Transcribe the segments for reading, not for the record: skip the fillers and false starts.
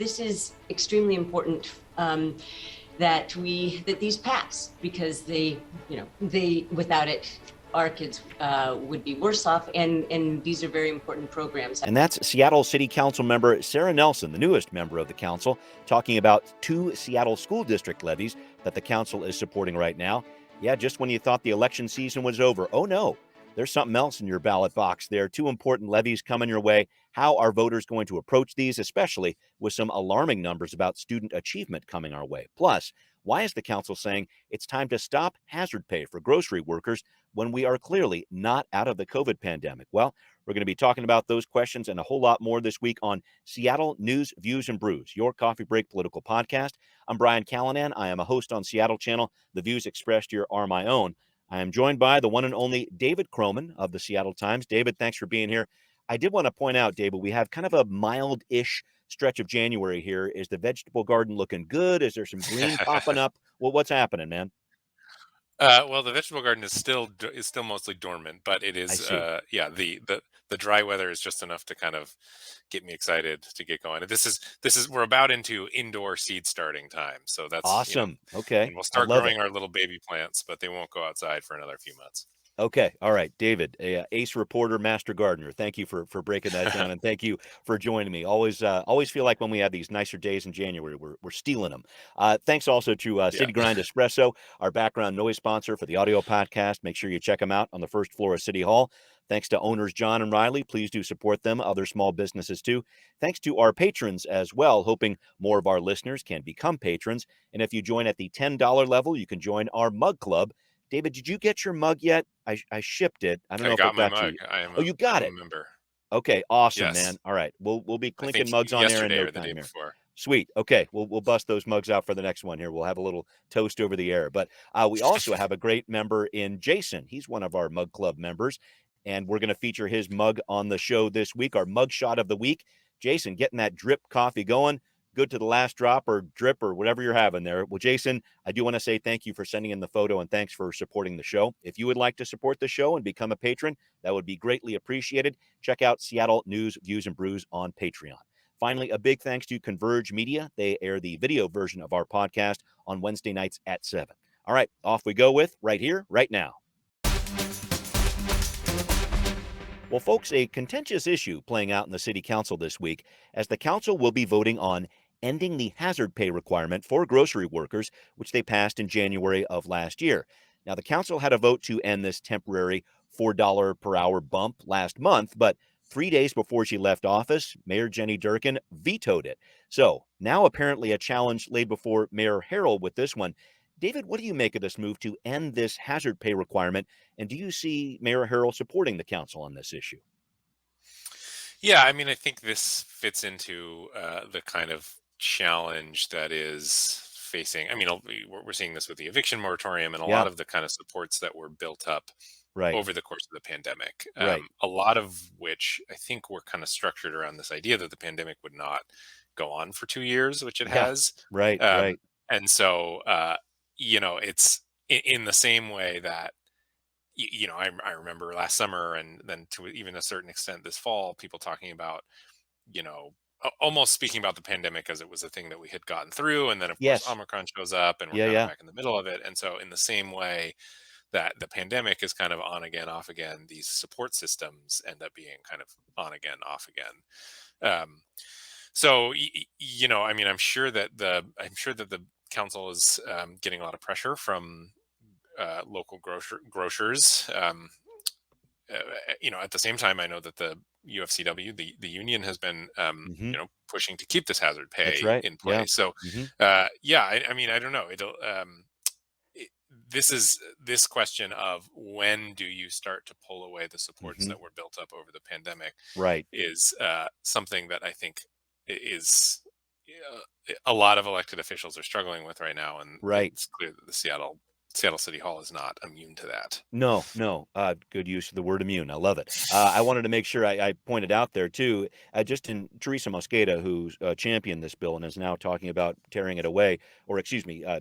this is extremely important that these pass, because without it, our kids would be worse off, and these are very important programs. And that's Seattle City Council member Kcrha Nelson, the newest member of the council, talking about 2 Seattle School District levies that the council is supporting right now. Yeah, just when you thought the election season was over. Oh no, there's something else in your ballot box. There are 2 important levies coming your way. How are voters going to approach these, especially with some alarming numbers about student achievement coming our way? Plus, why is the council saying it's time to stop hazard pay for grocery workers when we are clearly not out of the COVID pandemic? Well, we're going to be talking about those questions and a whole lot more this week on Seattle News, Views, and Brews, your coffee break political podcast. I'm Brian Callanan. I am a host on Seattle Channel. The views expressed here are my own. I am joined by the one and only David Croman of the Seattle Times. David, thanks for being here. I did want to point out, David, we have kind of a mild-ish stretch of January here. Is the vegetable garden looking good? Is there some green popping up? Well, what's happening, man? Well, the vegetable garden is still mostly dormant, but it is the dry weather is just enough to kind of get me excited to get going. This is we're about into indoor seed starting time, so that's awesome. Okay, and we'll start growing our little baby plants, but they won't go outside for another few months. Okay. All right. David, ace reporter, master gardener. Thank you for breaking that down. And thank you for joining me. Always feel like when we have these nicer days in January, we're stealing them. Thanks also to City Grind Espresso, our background noise sponsor for the audio podcast. Make sure you check them out on the first floor of City Hall. Thanks to owners John and Riley. Please do support them, other small businesses too. Thanks to our patrons as well, hoping more of our listeners can become patrons. And if you join at the $10 level, you can join our mug club. David, did you get your mug yet? I shipped it. I don't know if it got you. Oh, you got it. Member. Okay, awesome, yes. Man. All right, we'll be clinking mugs on there in no time here. Sweet. Okay, we'll bust those mugs out for the next one here. We'll have a little toast over the air. But we also have a great member in Jason. He's one of our mug club members, and we're going to feature his mug on the show this week. Our mug shot of the week. Jason, getting that drip coffee going. Good to the last drop or drip or whatever you're having there. Well, Jason, I do want to say thank you for sending in the photo and thanks for supporting the show. If you would like to support the show and become a patron, that would be greatly appreciated. Check out Seattle News, Views, and Brews on Patreon. Finally, a big thanks to Converge Media. They air the video version of our podcast on Wednesday nights at 7. All right, off we go with right here, right now. Well, folks, a contentious issue playing out in the city council this week, as the council will be voting on ending the hazard pay requirement for grocery workers, which they passed in January of last year. Now, the council had a vote to end this temporary $4 per hour bump last month, but 3 days before she left office, Mayor Jenny Durkan vetoed it. So now apparently a challenge laid before Mayor Harrell with this one. David, what do you make of this move to end this hazard pay requirement? And do you see Mayor Harrell supporting the council on this issue? Yeah, I mean, I think this fits into the kind of challenge that is facing. I mean, we're seeing this with the eviction moratorium and a lot of the kind of supports that were built up over the course of the pandemic. A lot of which I think were kind of structured around this idea that the pandemic would not go on for 2 years, which it has. Right. And so, it's in the same way that, I remember last summer and then to even a certain extent this fall, people talking about, almost speaking about the pandemic as it was a thing that we had gotten through. And then, of course, Omicron shows up and we're kind of back in the middle of it. And so in the same way that the pandemic is kind of on again, off again, these support systems end up being kind of on again, off again. So, I mean, I'm sure that the council is getting a lot of pressure from local grocers. At the same time, I know that the UFCW, the union, has been pushing to keep this hazard pay in place. So I mean, I don't know. This question of when do you start to pull away the supports that were built up over the pandemic is something that I think is a lot of elected officials are struggling with right now. And it's clear that the Seattle City Hall is not immune to that. No. Good use of the word immune. I love it. I wanted to make sure I pointed out there, too, just in Teresa Mosqueda, who's championed this bill and is now talking about tearing it away, or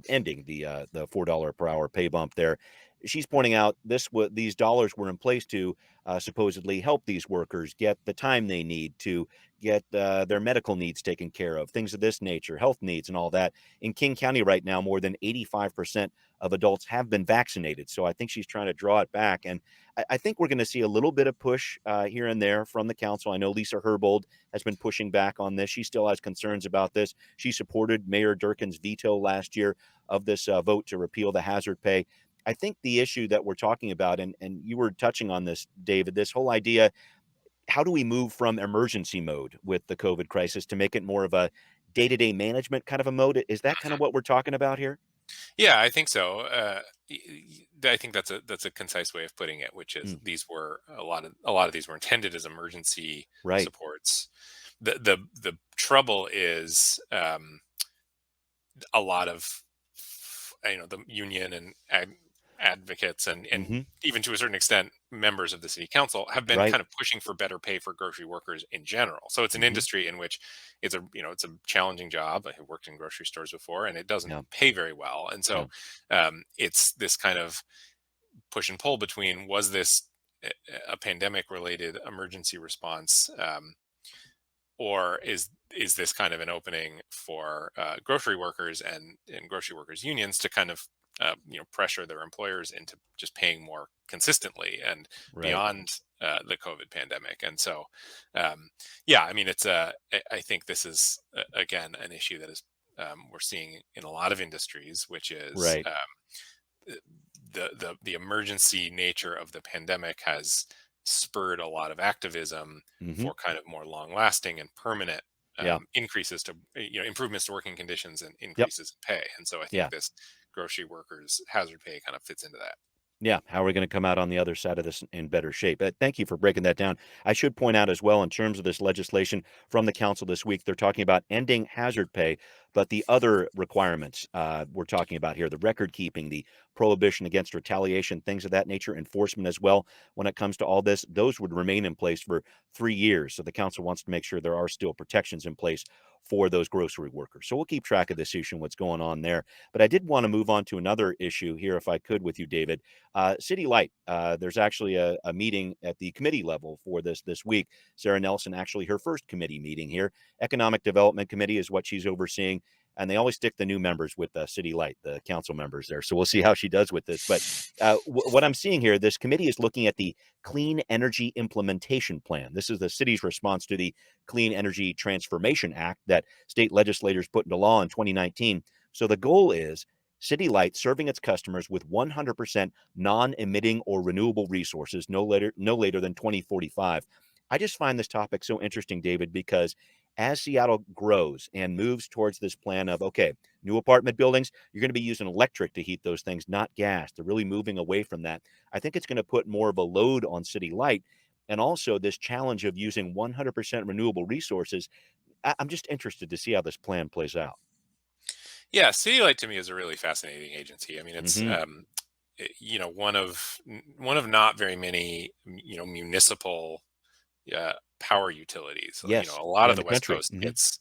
ending the $4 per hour pay bump there. she's pointing out these dollars were in place to supposedly help these workers get the time they need to get their medical needs taken care of, things of this nature, health needs and all that. In King County right now, more than 85% of adults have been vaccinated. So I think she's trying to draw it back. And I think we're going to see a little bit of push here and there from the council. I know Lisa Herbold has been pushing back on this. She still has concerns about this. She supported Mayor Durkin's veto last year of this vote to repeal the hazard pay. I think the issue that we're talking about, and you were touching on this, David, this whole idea, how do we move from emergency mode with the COVID crisis to make it more of a day-to-day management kind of a mode? Is that kind of what we're talking about here? Yeah, I think so. I think that's a concise way of putting it, which is Mm, these were a lot of these were intended as emergency right. supports. The trouble is, a lot of, the union and advocates and Hmm. even to a certain extent members of the city council have been Right. kind of pushing for better pay for grocery workers in general. So it's an Hmm. industry in which it's a challenging job. I have worked in grocery stores before, and it doesn't Yeah. pay very well. And Yeah. so it's this kind of push and pull between, was this a pandemic related emergency response, or is this kind of an opening for grocery workers and grocery workers unions to kind of pressure their employers into just paying more consistently and Right. beyond the COVID pandemic? And so, yeah, I mean, I think this is again an issue that is, we're seeing in a lot of industries, which is, Right. the emergency nature of the pandemic has spurred a lot of activism Hmm. for kind of more long lasting and permanent Yeah. increases to, improvements to working conditions and Yep. increases in pay. And so I think Yeah. this grocery workers hazard pay kind of fits into that. Yeah, how are we going to come out on the other side of this in better shape? Thank you for breaking that down. I should point out as well, in terms of this legislation from the council this week, they're talking about ending hazard pay, but the other requirements we're talking about here, the record keeping, the prohibition against retaliation, things of that nature, enforcement as well, when it comes to all this, those would remain in place for 3 years. So the council wants to make sure there are still protections in place for those grocery workers. So we'll keep track of this issue and what's going on there. But I did want to move on to another issue here, if I could, with you, David. City Light, there's actually a meeting at the committee level for this week. Sarah Nelson, actually her first committee meeting here. Economic Development Committee is what she's overseeing. And they always stick the new members with City Light, the council members there. So we'll see how she does with this. But what I'm seeing here, this committee is looking at the Clean Energy Implementation Plan. This is the city's response to the Clean Energy Transformation Act that state legislators put into law in 2019. So the goal is City Light serving its customers with 100% non-emitting or renewable resources no later than 2045. I just find this topic so interesting, David, because as Seattle grows and moves towards this plan of, okay, new apartment buildings, you're going to be using electric to heat those things, not gas. They're really moving away from that. I think it's going to put more of a load on City Light, and also this challenge of using 100% renewable resources. I'm just interested to see how this plan plays out. Yeah, City Light to me is a really fascinating agency. I mean, it's Hmm. one of not very many municipal power utilities. Yes. A lot Yeah, of in the the West country. Coast Hmm. gets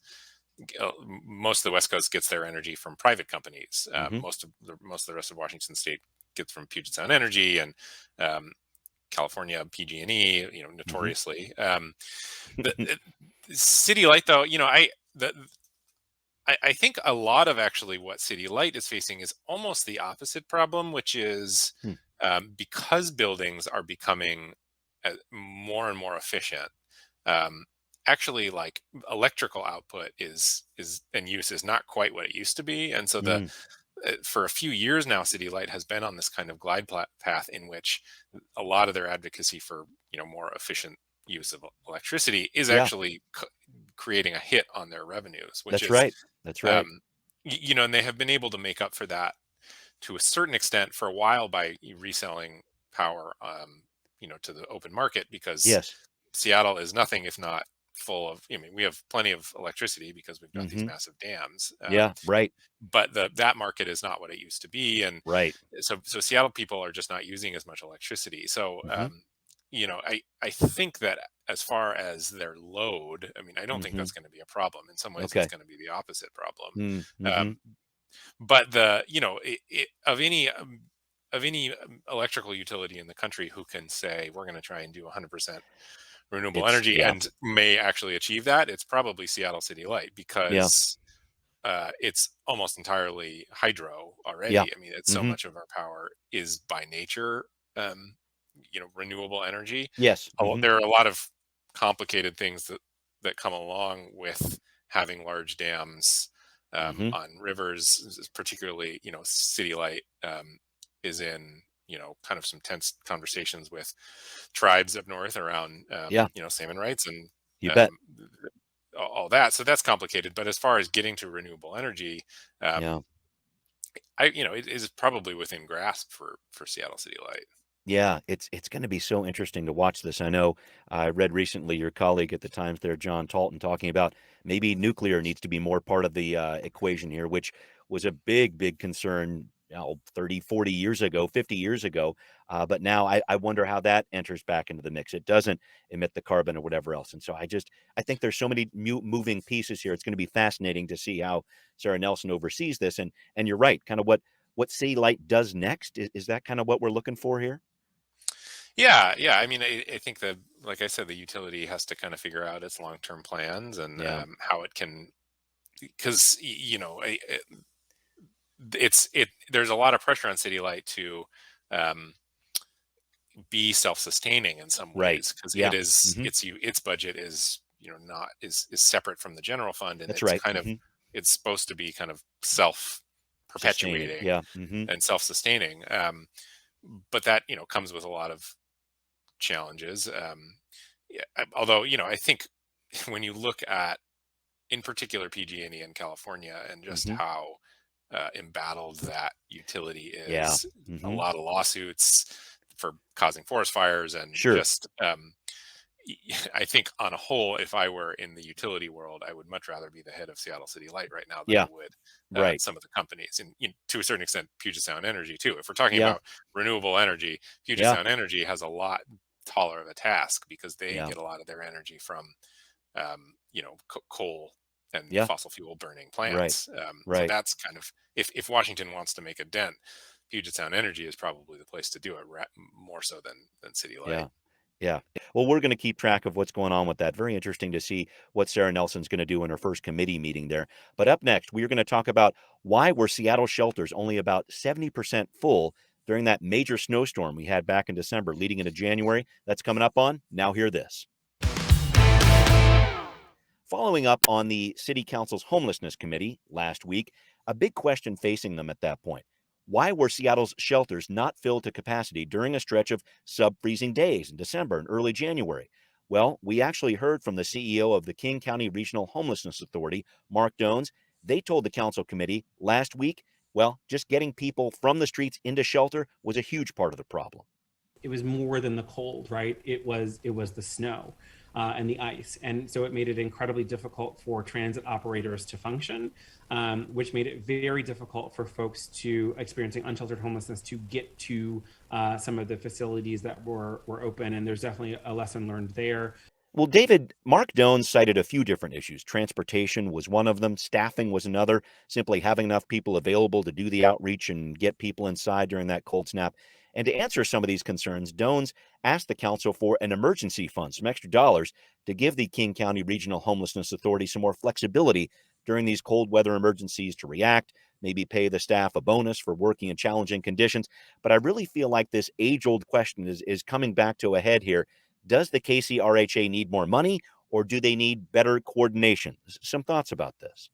most of the West Coast gets their energy from private companies. Hmm. Most of the rest of Washington State gets from Puget Sound Energy, and um, California PG&E. Hmm. Notoriously. The City Light, though, I think a lot of actually what City Light is facing is almost the opposite problem, which is, Hmm. because buildings are becoming more and more efficient. Um, Actually, like, electrical output is and use is not quite what it used to be, and so Mm. for a few years now, City Light has been on this kind of path in which a lot of their advocacy for more efficient use of electricity is Yeah, actually creating a hit on their revenues, which that's is, right. That's right. um, and they have been able to make up for that to a certain extent for a while by reselling power, to the open market, because Yes. Seattle is nothing if not full of. I mean, we have plenty of electricity because we've got these Hmm. massive dams, Yeah, right. but that market is not what it used to be, and Right. so Seattle people are just not using as much electricity. So, Hmm. I think that as far as their load, I mean, I don't think Hmm. that's going to be a problem. In some ways, it's Okay. going to be the opposite problem. Mm-hmm. Um, but the of any. of any electrical utility in the country who can say we're going to try and do 100% renewable It's energy yeah, and may actually achieve that, it's probably Seattle City Light, yeah, because it's almost entirely hydro yeah. already. I mean, it's so Hmm. much of our power is by nature, um, renewable energy. Yes. Hmm. There are a lot of complicated things that come along with having large dams Hmm. on rivers, particularly, City Light is in, kind of some tense conversations with tribes up north around, Yeah, salmon rights and you bet. um, all that. So that's complicated. But as far as getting to renewable energy, Yeah. um, it is probably within grasp for Seattle City Light. Yeah, it's going to be so interesting to watch this. I know I read recently your colleague at the Times there, John Talton, talking about maybe nuclear needs to be more part of the equation here, which was a big, big concern 30, 40 years ago, 50 years ago. But now I wonder how that enters back into the mix. It doesn't emit the carbon or whatever else. And so I think there's so many moving pieces here. It's going to be fascinating to see how Sarah Nelson oversees this. And you're right, kind of what City Light does next. Is that kind of what we're looking for here? Yeah, yeah. I mean, I think that, like I said, the utility has to kind of figure out its long-term plans and Yeah. how it can, because there's a lot of pressure on City Light to um, be self-sustaining in some Right. ways, because Yeah. Mhm. its budget is, not is separate from the general fund, and That's it's right. kind of Mhm. it's supposed to be kind of Sustaining. self-perpetuating Yeah. Mhm. and self-sustaining. But that, comes with a lot of challenges. Yeah, although, I think when you look at, in particular, PG&E in California, and just Mhm. how embattled that utility Yeah. is, a Mhm. lot of lawsuits for causing forest fires, and Sure. just I think on a whole, if I were in the utility world, I would much rather be the head of Seattle City Light right now than I Yeah. would Right. some of the companies, and, to a certain extent, Puget Sound Energy too. If we're talking Yeah. about renewable energy, Puget Yeah. Sound Energy has a lot taller of a task, because they Yeah. get a lot of their energy from coal and Yeah. fossil fuel burning Right. plants. So Right. that's kind of, if Washington wants to make a dent, Puget Sound Energy is probably the place to do it, more so than City Light. Yeah. Yeah. Well, we're going to keep track of what's going on with that. Very interesting to see what Sarah Nelson's going to do in her first committee meeting there. But up next, we are going to talk about why were Seattle shelters only about 70% full during that major snowstorm we had back in December leading into January. That's coming up on Now Hear This. Following up on the City Council's Homelessness Committee last week, a big question facing them at that point. Why were Seattle's shelters not filled to capacity during a stretch of sub-freezing days in December and early January? Well, we actually heard from the CEO of the King County Regional Homelessness Authority, Mark Dones. They told the council committee last week, well, just getting people from the streets into shelter was a huge part of the problem. It was more than the cold, right? It was the snow and the ice, and so it made it incredibly difficult for transit operators to function, which made it very difficult for folks to experiencing unsheltered homelessness to get to some of the facilities that were open. And there's definitely a lesson learned there. Well, David, Mark Doane cited a few different issues. Transportation was one of them, staffing was another, simply having enough people available to do the outreach and get people inside during that cold snap. And to answer some of these concerns, Doanes asked the council for an emergency fund, some extra dollars, to give the King County Regional Homelessness Authority some more flexibility during these cold weather emergencies to react, maybe pay the staff a bonus for working in challenging conditions. But I really feel like this age-old question is coming back to a head here. Does the KCRHA need more money, or do they need better coordination? Some thoughts about this.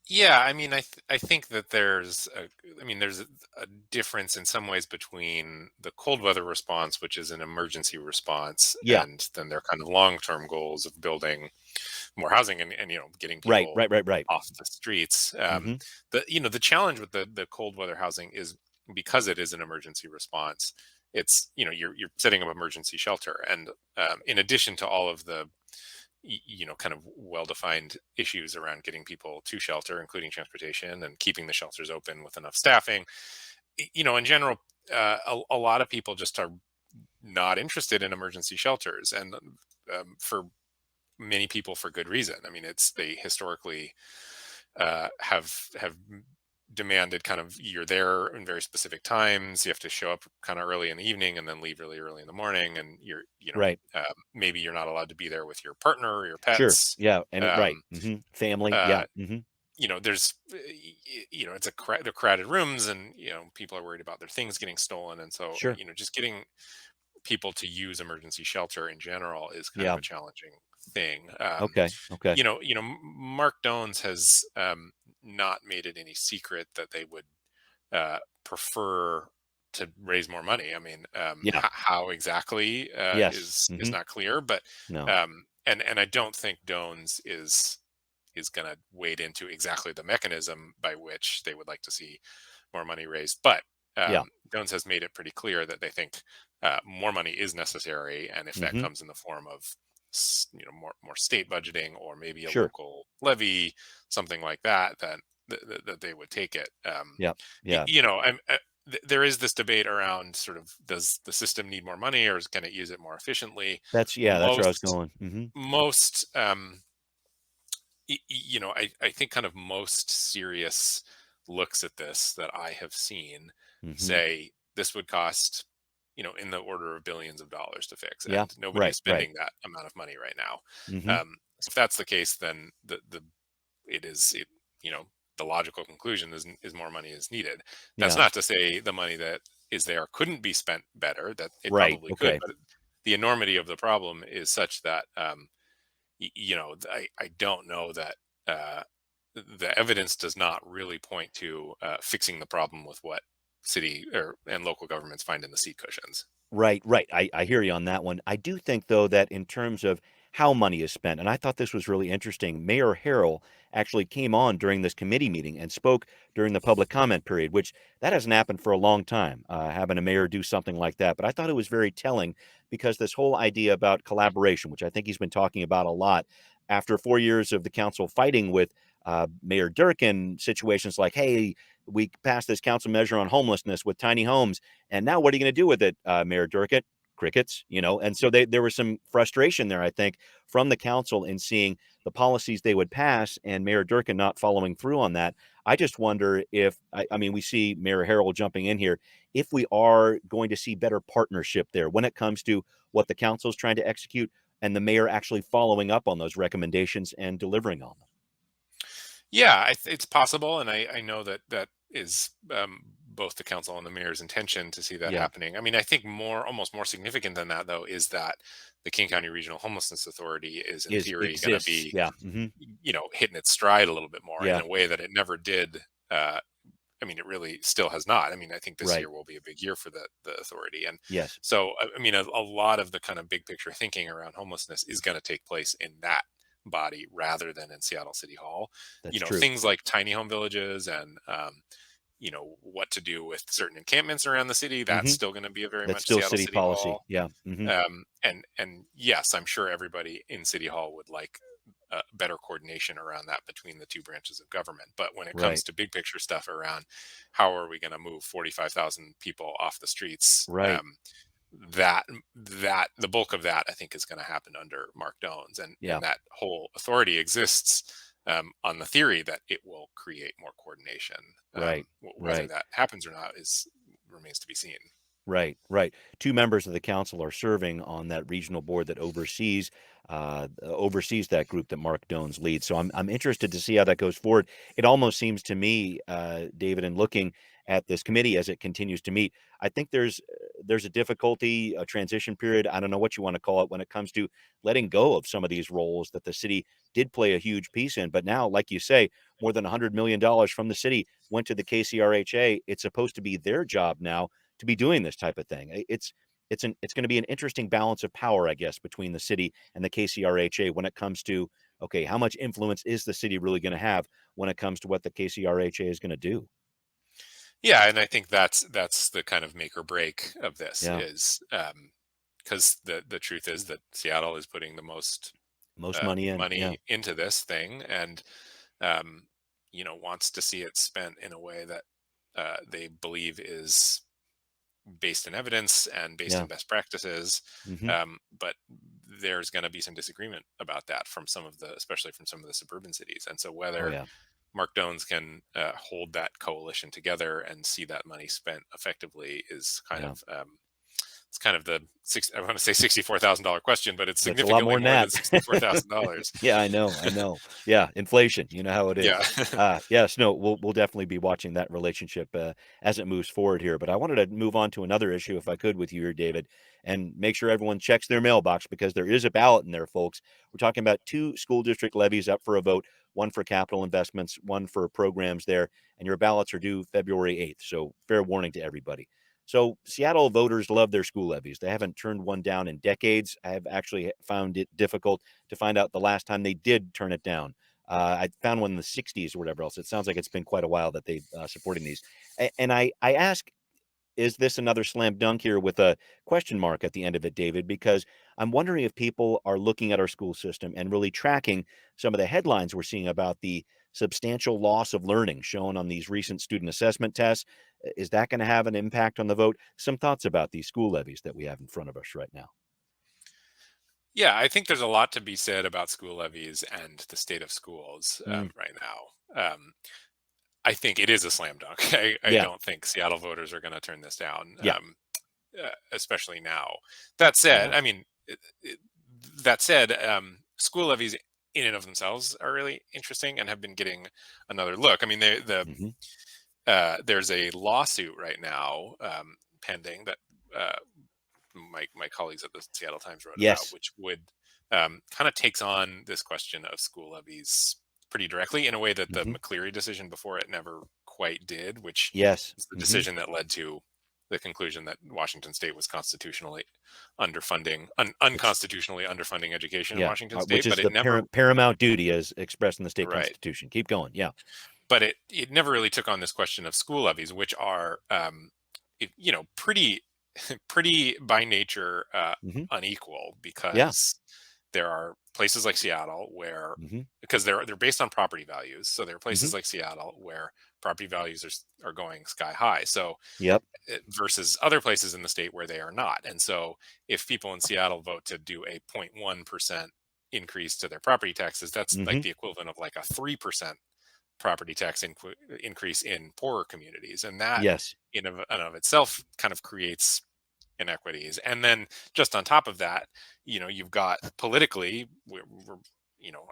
Yeah, I mean, I think that there's a difference in some ways between the cold weather response, which is an emergency response, Yeah, and then their kind of long-term goals of building more housing, and getting right, people right, right, right. off the streets. Hmm. The challenge with the cold weather housing is, because it is an emergency response, it's, you're setting up emergency shelter, and in addition to all of the kind of well-defined issues around getting people to shelter, including transportation and keeping the shelters open with enough staffing, in general, a lot of people just are not interested in emergency shelters, and for many people, for good reason. I mean, they historically have demanded kind of you're there in very specific times. You have to show up kind of early in the evening and then leave really early in the morning. And Right. maybe you're not allowed to be there with your partner or your Sure. pets. Yeah. Right. Um, Family. Yeah. uh, there's, they're crowded rooms, and people are worried about their things getting stolen, and so Sure. just getting people to use emergency shelter in general is kind of Yeah. a challenging thing. Okay. Okay. Mark Dones has not made it any secret that they would prefer to raise more money. I mean, Yeah. how exactly Yes. is not clear, but No. and I don't think Dones is going to wade into exactly the mechanism by which they would like to see more money raised. But Yeah. Jones has made it pretty clear that they think more money is necessary, and if that hmm comes in the form of more state budgeting, or maybe a Sure. local levy, something like that, then that they would take it. Yeah. Yeah. There is this debate around sort of, does the system need more money, or can it use it more efficiently? That's where I was Most going. most I think kind of most serious looks at this that I have seen hmm say this would cost, in the order of billions of dollars to fix, Yeah. and nobody Right. is Right. spending that amount of money right now. hmm So if that's the case, then the logical conclusion is more money is needed. That's Yeah. not to say the money that is there couldn't be spent better, that it Right. probably could, Okay. but the enormity of the problem is such that I don't know that uh, the evidence does not really point to fixing the problem with what city and local governments find in the seat cushions. Right, right. I hear you on that one. I do think, though, that in terms of how money is spent, and I thought this was really interesting, Mayor Harrell actually came on during this committee meeting and spoke during the public comment period, which that hasn't happened for a long time, having a mayor do something like that. But I thought it was very telling because this whole idea about collaboration, which I think he's been talking about a lot, after 4 years of the council fighting with Mayor Durkin, situations like, hey, we passed this council measure on homelessness with tiny homes. And now what are you going to do with it, Mayor Durkin? Crickets, and so there was some frustration there, I think, from the council in seeing the policies they would pass and Mayor Durkin not following through on that. I just wonder if, I mean, we see Mayor Harrell jumping in here, if we are going to see better partnership there when it comes to what the council is trying to execute and the mayor actually following up on those recommendations and delivering on them. Yeah, it's possible, and I know that is both the council and the mayor's intention to see that Yeah, happening. I mean, I think almost more significant than that, though, is that the King County Regional Homelessness Authority is, in is theory, going to exists. be, Yeah, hitting its stride a little bit more in yeah, a way that it never did. I mean, it really still has not. I mean, I think this right. year will be a big year for the authority, and Yes, so I mean, a lot of the kind of big picture thinking around homelessness is going to take place in that body rather than in Seattle City Hall. that's true. Things like tiny home villages and what to do with certain encampments around the city. That's hmm still going to be a very That's much still Seattle city City policy. Hall. Yeah. And yes, I'm sure everybody in City Hall would like better coordination around that between the two branches of government. But when it comes Right. to big picture stuff around how are we going to move 45,000 people off the streets, Right. that the bulk of that I think is going to happen under Mark Dones, and Yeah. that whole authority exists on the theory that it will create more coordination. Right. Whether Right. that happens or not remains to be seen. Right. Right. Two members of the council are serving on that regional board that oversees that group that Mark Dones leads. So I'm interested to see how that goes forward. It almost seems to me, David, in looking at this committee as it continues to meet, I think there's a difficulty, a transition period. I don't know what you want to call it when it comes to letting go of some of these roles that the city did play a huge piece in. But now, like you say, more than $100 million from the city went to the KCRHA. It's supposed to be their job now to be doing this type of thing. It's going to be an interesting balance of power, I guess, between the city and the KCRHA when it comes to, okay, how much influence is the city really going to have when it comes to what the KCRHA is going to do? Yeah, and I think that's the kind of make or break of this Yeah, is because the truth is that Seattle is putting the most most money in. Yeah, money into this thing, and um, wants to see it spent in a way that they believe is based in evidence and based yeah, in best practices. hmm But there's going to be some disagreement about that from especially from some of the suburban cities. And so oh whether yeah, Mark Dones can hold that coalition together and see that money spent effectively is kind Yeah. of it's kind of I want to say $64,000 question, but it's That's a lot significantly more than more than that. $64,000. Yeah, I know, I know. Yeah, inflation, you know how it Yeah. is. Yes, no, we'll definitely be watching that relationship as it moves forward here. But I wanted to move on to another issue, if I could, with you here, David, and make sure everyone checks their mailbox because there is a ballot in there, folks. We're talking about two school district levies up for a vote, one for capital investments, one for programs there, and your ballots are due February 8th. So fair warning to everybody. So Seattle voters love their school levies. They haven't turned one down in decades. I have actually found it difficult to find out the last time they did turn it down. I found one in the 60s or whatever else. It sounds like it's been quite a while that they supporting these. And I ask, is this another slam dunk here with a question mark at the end of it, David? Because I'm wondering if people are looking at our school system and really tracking some of the headlines we're seeing about the substantial loss of learning shown on these recent student assessment tests. Is that going to have an impact on the vote? Some thoughts about these school levies that we have in front of us right now. Yeah, I think there's a lot to be said about school levies and the state of schools Mm, right now. I think it is a slam dunk. I yeah, don't think Seattle voters are going to turn this down, yeah, especially now. That said, yeah. I mean, that said, school levies in and of themselves are really interesting and have been getting another look. I mean, Hmm. there's a lawsuit right now pending that my colleagues at the Seattle Times wrote about, Yes. which would kind of takes on this question of school levies pretty directly in a way that the Hmm. McCleary decision before it never quite did, which Yes. is the Hmm. decision that led to the conclusion that Washington State was constitutionally It's unconstitutionally underfunding education in yeah, Washington which State, is but it the never paramount duty as expressed in the state right, constitution. Keep going. Yeah. but it never really took on this question of school levies, which are pretty pretty by nature Hmm. unequal Yeah. because there are places like Seattle where Hmm. because they're based on property values. So there are Hmm. places like Seattle where property values are going sky high. So Yep. versus other places in the state where they are not. And so if people in Seattle vote to do a 0.1% increase to their property taxes, that's like Hmm. the equivalent of like a 3% property tax increase in poorer communities. And that Yes. in of itself kind of creates inequities. And then just on top of that, you've got politically, we're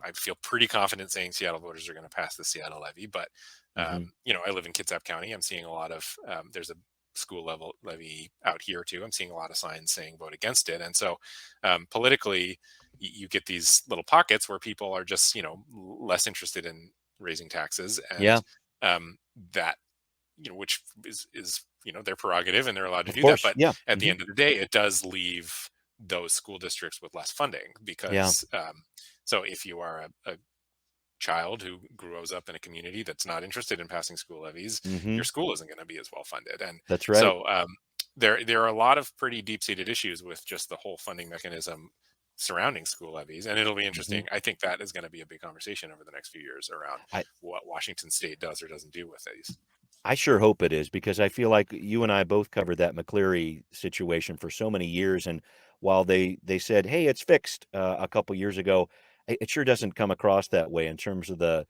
I feel pretty confident saying Seattle voters are going to pass the Seattle levy. But Hmm. I live in Kitsap County. I'm seeing a lot of there's a school level levy out here too. I'm seeing a lot of signs saying vote against it. And so politically, you get these little pockets where people are just less interested in raising taxes, and Yeah. that which is their prerogative and they're allowed to Of do that. course. But Yeah. at the Hmm. end of the day, it does leave those school districts with less funding Yeah. because so if you are a child who grows up in a community that's not interested in passing school levies, Hmm. your school isn't going to be as well funded. And That's right. so there are a lot of pretty deep seated issues with just the whole funding mechanism surrounding school levies, and it'll be Hmm. interesting. I think that is going to be a big conversation over the next few years around I what Washington State does or doesn't do with these. I sure hope it is because I feel like you and I both covered that McCleary situation for so many years. And while they said, "Hey, it's fixed," a couple years ago, it sure doesn't come across that way in terms of the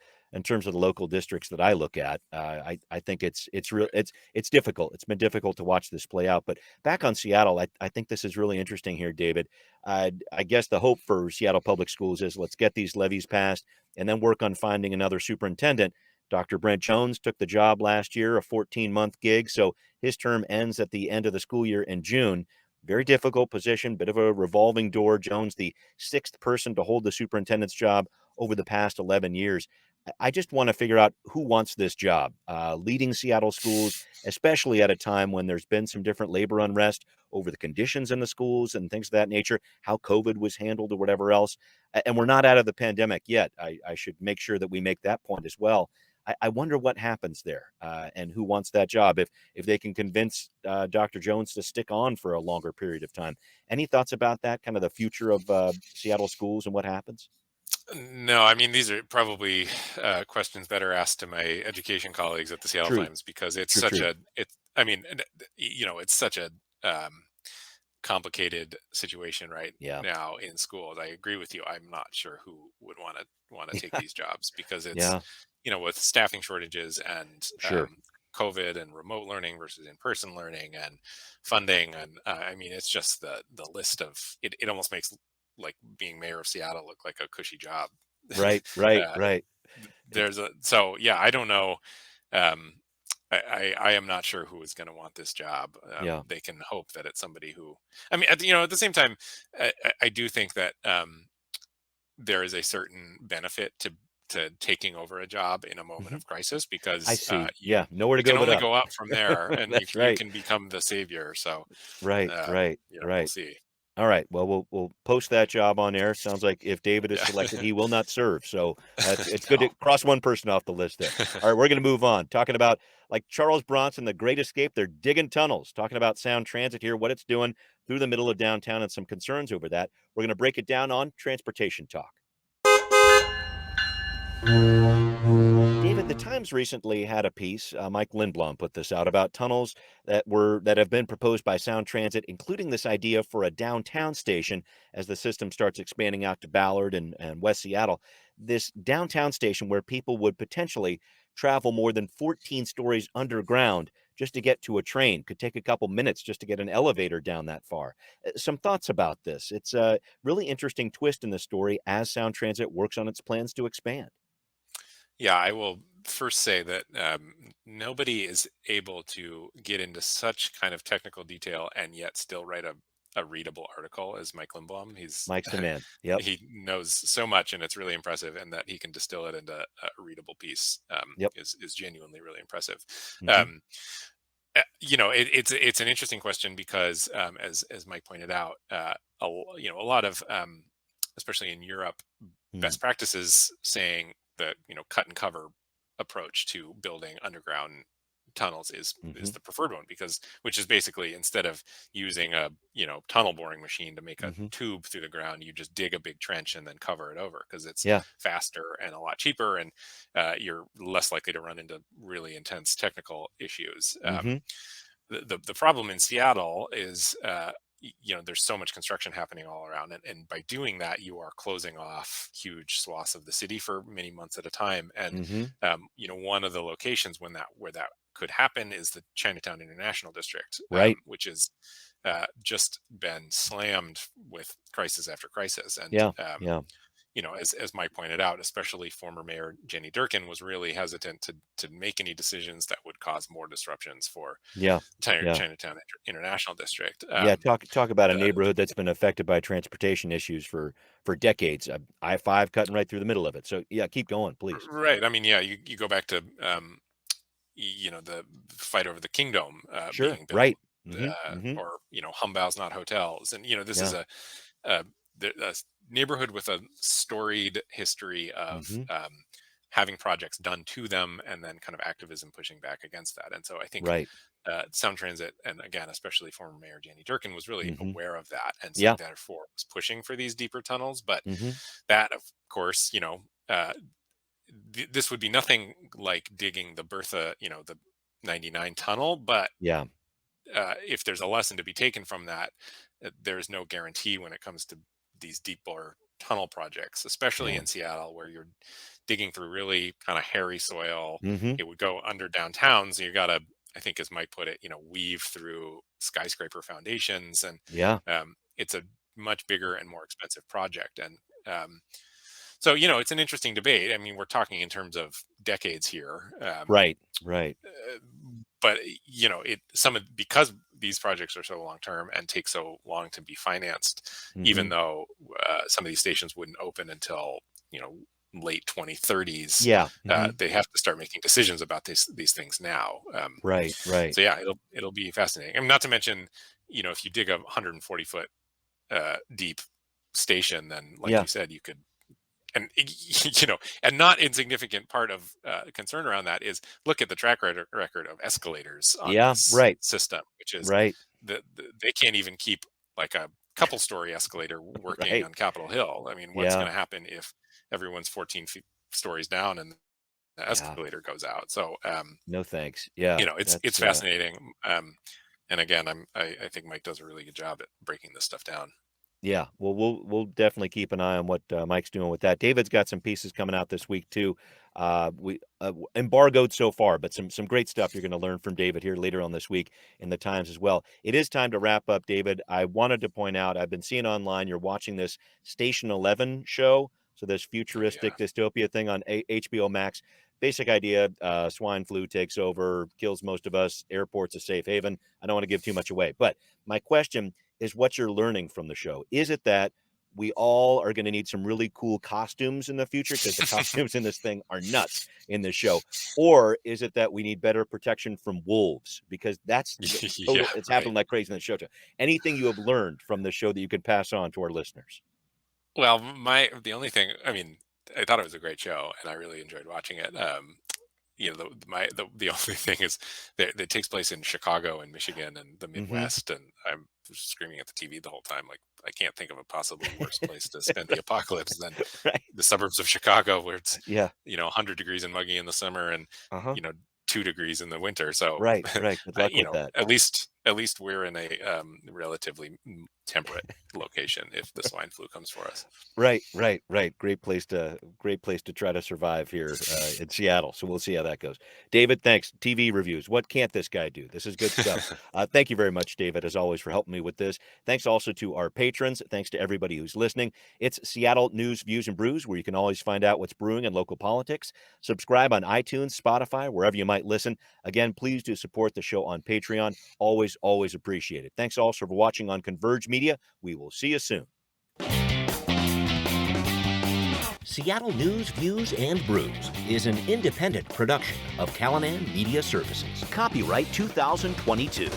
local districts that I look at. I think it's real it's difficult. It's been difficult to watch this play out. But back on Seattle, I think this is really interesting here, David. I guess the hope for Seattle Public Schools is let's get these levies passed and then work on finding another superintendent. Dr. Brent Jones took the job last year, a 14-month gig, so his term ends at the end of the school year in June. Very difficult position, bit of a revolving door. Jones, the sixth person to hold the superintendent's job over the past 11 years. I just want to figure out who wants this job, leading Seattle schools, especially at a time when there's been some different labor unrest over the conditions in the schools and things of that nature, how COVID was handled or whatever else. And we're not out of the pandemic yet. I should make sure that we make that point as well. I wonder what happens there and who wants that job if they can convince Dr. Jones to stick on for a longer period of time. Any thoughts about that? Kind of the future of Seattle schools and what happens? No, I mean these are probably questions better asked to my education colleagues at the Seattle True, Times because it's true, such true. a it's I mean it's such a complicated situation right Yeah, now in schools. I agree with you. I'm not sure who would want to take these jobs because it's yeah, with staffing shortages and Sure. COVID and remote learning versus in-person learning and funding, and I mean, it's just the list of it. It almost makes like being mayor of Seattle look like a cushy job. Right. Right. uh, Right. It's there's a so yeah, I don't know. Um, I am not sure who is going to want this job. yeah. They can hope that it's somebody who, I mean, at the same time, I do think that there is a certain benefit to taking over a job in a moment hmm of crisis, I because see. you Yeah. Nowhere to can go but only up. go up from there, and you That's you right. can become the savior. So Right. Right. we'll Right. see. All right. Well, we'll post that job on air. Sounds like if David is Yeah. selected, he will not serve. So it's good to No. cross one person off the list there. All right, we're going to move on. Talking about like Charles Bronson, The Great Escape. They're digging tunnels. Talking about Sound Transit here, what it's doing through the middle of downtown, and some concerns over that. We're going to break it down on Transportation Talk. David, the Times recently had a piece. Mike Lindblom put this out about tunnels that have been proposed by Sound Transit, including this idea for a downtown station as the system starts expanding out to Ballard and West Seattle. This downtown station where people would potentially travel more than 14 stories underground just to get to a train. Could take a couple minutes just to get an elevator down that far. Some thoughts about this. It's a really interesting twist in the story as Sound Transit works on its plans to expand. Yeah, I will first say that nobody is able to get into such kind of technical detail and yet still write a readable article as Mike Lindblom. Mike's the man. Yep. He knows so much, and it's really impressive. And that he can distill it into a readable piece Yep. is genuinely really impressive. hmm Um, it's an interesting question because, as Mike pointed out, a lot of especially in Europe, hmm best practices saying that cut and cover approach to building underground tunnels is hmm the preferred one, because which is basically, instead of using a tunnel boring machine to make a hmm tube through the ground, you just dig a big trench and then cover it over, because it's Yeah. faster and a lot cheaper, and you're less likely to run into really intense technical issues. hmm The problem in Seattle is there's so much construction happening all around, and by doing that you are closing off huge swaths of the city for many months at a time. And hmm one of the locations where that could happen is the Chinatown International District, Right. which is just been slammed with crisis after crisis. And Yeah. Yeah. as Mike pointed out, especially former Mayor Jenny Durkin was really hesitant to make any decisions that would cause more disruptions for Yeah. Yeah. Chinatown International District. Yeah. Talk about a The, neighborhood that's been affected by transportation issues for decades. I-5 cutting right through the middle of it. So yeah, keep going, please. right. I mean, yeah, you go back to the fight over the Kingdom Sure. being built, Right. Hmm. or Humbaus Not Hotels, and this is Yeah. a, a neighborhood with a storied history of hmm having projects done to them, and then kind of activism pushing back against that. And so I think Right. Sound Transit, and again, especially former Mayor Jenny Durkin, was really hmm aware of that, and so Yeah. therefore was pushing for these deeper tunnels. But hmm that, of course, this would be nothing like digging the Bertha, the 99 tunnel. But Yeah. if there's a lesson to be taken from that, there's no guarantee when it comes to these deep bore tunnel projects, especially Yeah. in Seattle, where you're digging through really kind of hairy soil. hmm It would go under downtowns. You got to, I think, as Mike put it, weave through skyscraper foundations, and Yeah. it's a much bigger and more expensive project. And so, it's an interesting debate. I mean, we're talking in terms of decades here. Right. Right. Uh, but because these projects are so long term and take so long to be financed, hmm even though some of these stations wouldn't open until late 2030s, Yeah. they have to start making decisions about these things now. Right. Right. So yeah, it'll be fascinating. I mean, not to mention, if you dig a 140-foot deep station, then like Yeah. you said, you could. And and not insignificant part of concern around that is, look at the track record of escalators on Yeah. this Right. system, which is Right. they can't even keep like a couple story escalator working Right. on Capitol Hill. I mean, what's Yeah. going to happen if everyone's 14 stories down and the Yeah. escalator goes out? So No thanks. Yeah. it's That's fascinating. And again, I think Mike does a really good job at breaking this stuff down. Yeah, well, we'll definitely keep an eye on what Mike's doing with that. David's got some pieces coming out this week too. We embargoed so far, but some great stuff you're going to learn from David here later on this week in the Times as well. It is time to wrap up, David. I wanted to point out I've been seeing online you're watching this Station 11 show, so this Oh yeah. futuristic dystopia thing on HBO Max. Basic idea: swine flu takes over, kills most of us. Airport's a safe haven. I don't want to give too much away, but my question is what you're learning from the show. Is it that we all are going to need some really cool costumes in the future because the costumes in this thing are nuts in this show? Or is it that we need better protection from wolves? Because that's Yeah, total, it's right. happening like crazy in the show too. Anything you have learned from the show that you can pass on to our listeners? Well, the only thing, I mean, I thought it was a great show, and I really enjoyed watching it. The only thing is that it takes place in Chicago and Michigan and the Mm-hmm. Midwest, and I'm screaming at the TV the whole time, like I can't think of a possibly worse place to spend the apocalypse than Right. the suburbs of Chicago, where it's Yeah. 100 degrees and muggy in the summer and Uh-huh. 2 degrees in the winter. So Right. Right. Good luck with that. at least we're in a relatively temperate location if the swine flu comes for us. Right, right, right. Great place to try to survive here in Seattle. So we'll see how that goes. David, thanks. TV reviews. What can't this guy do? This is good stuff. Thank you very much, David, as always, for helping me with this. Thanks also to our patrons. Thanks to everybody who's listening. It's Seattle News, Views, and Brews, where you can always find out what's brewing in local politics. Subscribe on iTunes, Spotify, wherever you might listen. Again, please do support the show on Patreon. Always, always appreciate it. Thanks also for watching on Converge Media. We will see you soon. Seattle News, Views, and Brews is an independent production of Kcrha Media Services. Copyright 2022.